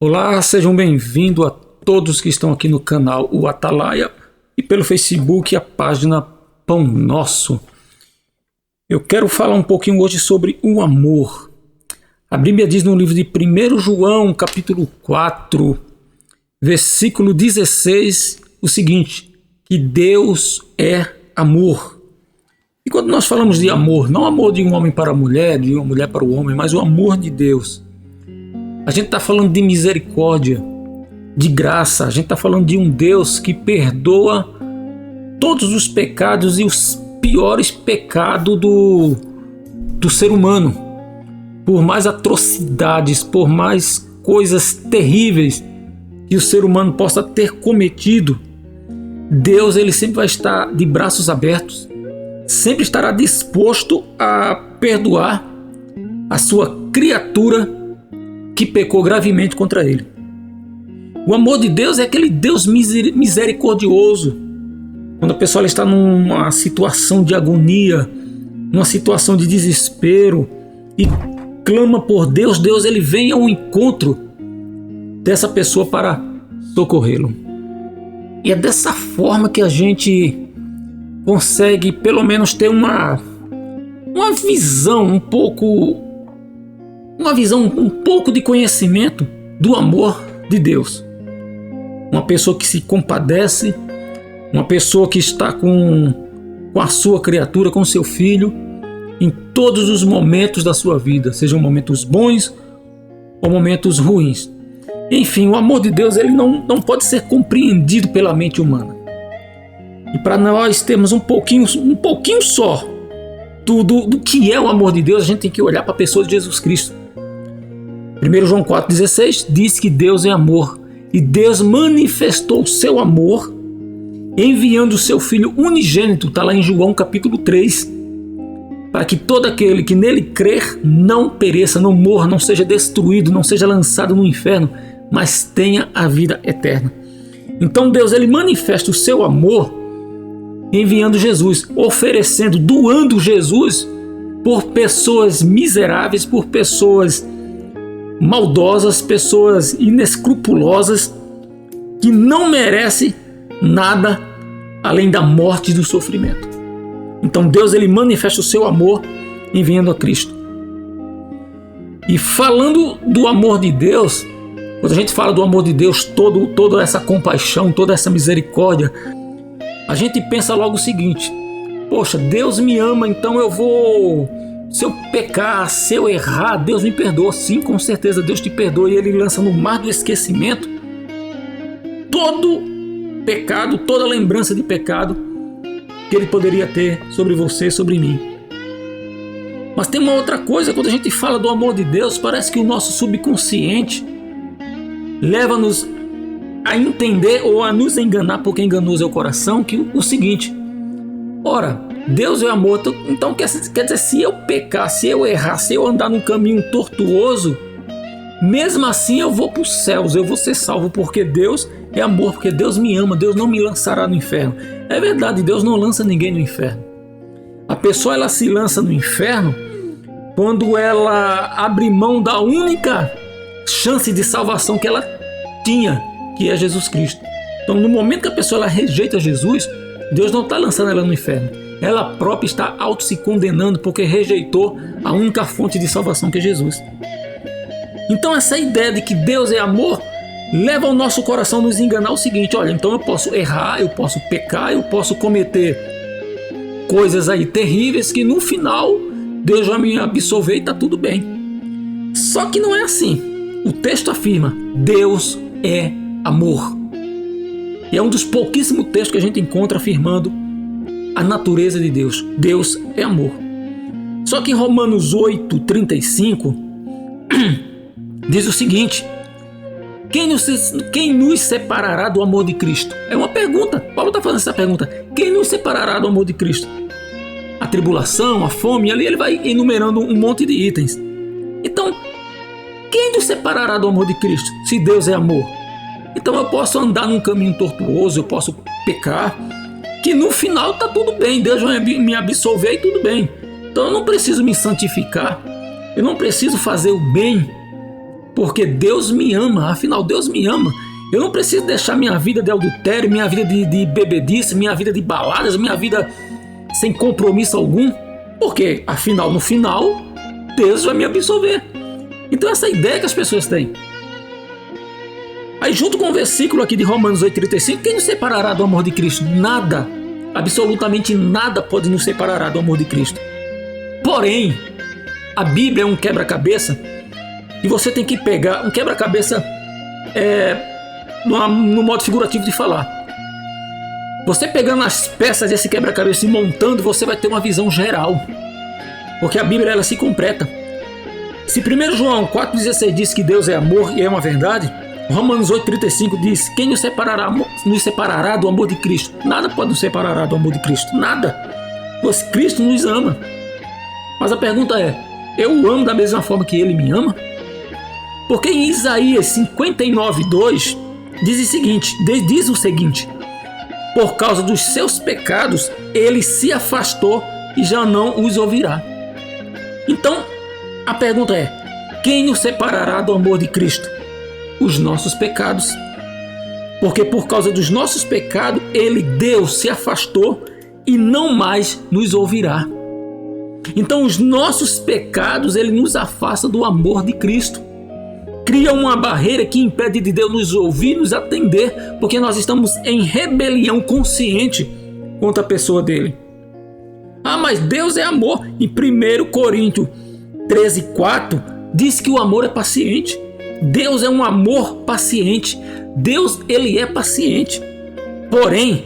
Olá, sejam bem-vindos a todos que estão aqui no canal O Atalaia e pelo Facebook a página Pão Nosso. Eu quero falar um pouquinho hoje sobre o amor. A Bíblia diz no livro de 1 João, capítulo 4, versículo 16, o seguinte: que Deus é amor. E quando nós falamos de amor, não amor de um homem para a mulher, de uma mulher para o homem, mas o amor de Deus, a gente está falando de misericórdia, de graça. A gente está falando de um Deus que perdoa todos os pecados e os piores pecados do ser humano. Por mais atrocidades, por mais coisas terríveis que o ser humano possa ter cometido, Deus ele sempre vai estar de braços abertos, sempre estará disposto a perdoar a sua criatura que pecou gravemente contra ele. O amor de Deus é aquele Deus misericordioso. Quando a pessoa está numa situação de agonia, numa situação de desespero e clama por Deus, Deus ele vem ao encontro dessa pessoa para socorrê-lo. E é dessa forma que a gente consegue pelo menos ter uma visão um pouco de conhecimento do amor de Deus. Uma pessoa que se compadece, uma pessoa que está com a sua criatura, com seu filho, em todos os momentos da sua vida, sejam momentos bons ou momentos ruins. Enfim, o amor de Deus ele não pode ser compreendido pela mente humana. E para nós termos um pouquinho só do que é o amor de Deus, a gente tem que olhar para a pessoa de Jesus Cristo. 1 João 4,16 diz que Deus é amor e Deus manifestou o seu amor enviando o seu Filho unigênito, está lá em João capítulo 3, para que todo aquele que nele crer não pereça, não morra, não seja destruído, não seja lançado no inferno, mas tenha a vida eterna. Então Deus ele manifesta o seu amor enviando Jesus, oferecendo, doando Jesus por pessoas miseráveis, por pessoas maldosas, pessoas inescrupulosas que não merecem nada além da morte e do sofrimento. Então Deus ele manifesta o seu amor enviando a Cristo. E falando do amor de Deus, quando a gente fala do amor de Deus, toda essa compaixão, toda essa misericórdia, a gente pensa logo o seguinte: poxa, Deus me ama, então se eu pecar, se eu errar, Deus me perdoa. Sim, com certeza Deus te perdoa e Ele lança no mar do esquecimento todo pecado, toda lembrança de pecado que Ele poderia ter sobre você, sobre mim. Mas tem uma outra coisa: quando a gente fala do amor de Deus, parece que o nosso subconsciente leva-nos a entender ou a nos enganar, porque enganoso é o coração, que o seguinte: ora, Deus é amor, então quer dizer, se eu pecar, se eu errar, se eu andar num caminho tortuoso, mesmo assim eu vou para os céus, eu vou ser salvo, porque Deus é amor, porque Deus me ama, Deus não me lançará no inferno. É verdade, Deus não lança ninguém no inferno. A pessoa ela se lança no inferno quando ela abre mão da única chance de salvação que ela tinha, que é Jesus Cristo. Então no momento que a pessoa ela rejeita Jesus, Deus não está lançando ela no inferno. Ela própria está auto se condenando porque rejeitou a única fonte de salvação que é Jesus. Então essa ideia de que Deus é amor leva o nosso coração a nos enganar o seguinte: olha, então eu posso errar, eu posso pecar, eu posso cometer coisas aí terríveis que no final Deus vai me absolver e está tudo bem. Só que não é assim. O texto afirma: Deus é amor. E é um dos pouquíssimos textos que a gente encontra afirmando a natureza de Deus. Deus é amor. Só que em Romanos 8:35 diz o seguinte: quem nos separará do amor de Cristo? É uma pergunta. Paulo está fazendo essa pergunta: quem nos separará do amor de Cristo? A tribulação, a fome, ali ele vai enumerando um monte de itens. Então, quem nos separará do amor de Cristo, se Deus é amor? Então eu posso andar num caminho tortuoso, eu posso pecar, que no final está tudo bem, Deus vai me absolver e tudo bem. Então eu não preciso me santificar, eu não preciso fazer o bem Porque Deus me ama, afinal Deus me ama. Eu não preciso deixar minha vida de adultério, minha vida de bebedice, minha vida de baladas, minha vida sem compromisso algum. Porque, afinal, no final, Deus vai me absolver. Então essa ideia que as pessoas têm. Aí junto com o versículo aqui de Romanos 8,35, quem nos separará do amor de Cristo? Nada, absolutamente nada pode nos separar do amor de Cristo. Porém, a Bíblia é um quebra-cabeça e você tem que pegar um quebra-cabeça no modo figurativo de falar. Você pegando as peças desse quebra-cabeça e montando, você vai ter uma visão geral. Porque a Bíblia ela se completa. Se 1 João 4,16 diz que Deus é amor e é uma verdade, Romanos 8,35 diz: quem nos separará do amor de Cristo? Nada pode nos separar do amor de Cristo. Nada. Pois Cristo nos ama. Mas a pergunta é: eu o amo da mesma forma que Ele me ama? Porque em Isaías 59,2 diz o seguinte: por causa dos seus pecados, Ele se afastou e já não os ouvirá. Então, a pergunta é: quem nos separará do amor de Cristo? Os nossos pecados. Porque por causa dos nossos pecados, Deus, se afastou e não mais nos ouvirá. Então, os nossos pecados, Ele nos afasta do amor de Cristo. Cria uma barreira que impede de Deus nos ouvir, nos atender, porque nós estamos em rebelião consciente contra a pessoa dele. Ah, mas Deus é amor. Em 1 Coríntios 13,4 diz que o amor é paciente. Deus é um amor paciente. Deus, Ele é paciente. Porém,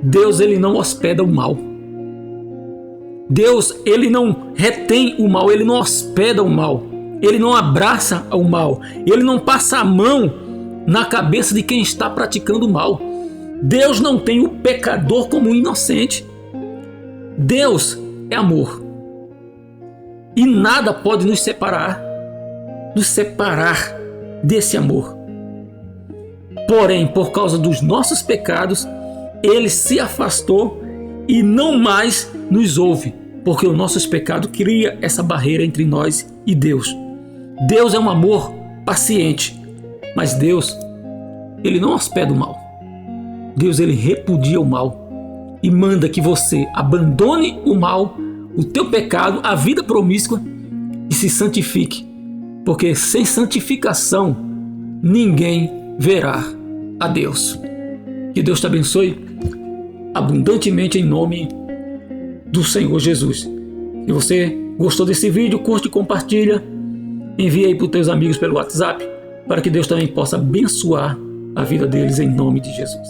Deus, Ele não hospeda o mal. Deus, Ele não retém o mal, Ele não hospeda o mal. Ele não abraça o mal. Ele não passa a mão na cabeça de quem está praticando o mal. Deus não tem o pecador como inocente. Deus é amor. E nada pode nos separar desse amor. Porém, por causa dos nossos pecados, Ele se afastou e não mais nos ouve, porque os nossos pecados criam essa barreira entre nós e Deus. Deus é um amor paciente, mas Deus, Ele não hospeda o mal. Deus, Ele repudia o mal e manda que você abandone o mal, o teu pecado, a vida promíscua e se santifique, porque sem santificação ninguém verá a Deus. Que Deus te abençoe abundantemente em nome do Senhor Jesus. Se você gostou desse vídeo, curte e compartilha. Envie aí para os teus amigos pelo WhatsApp, para que Deus também possa abençoar a vida deles em nome de Jesus.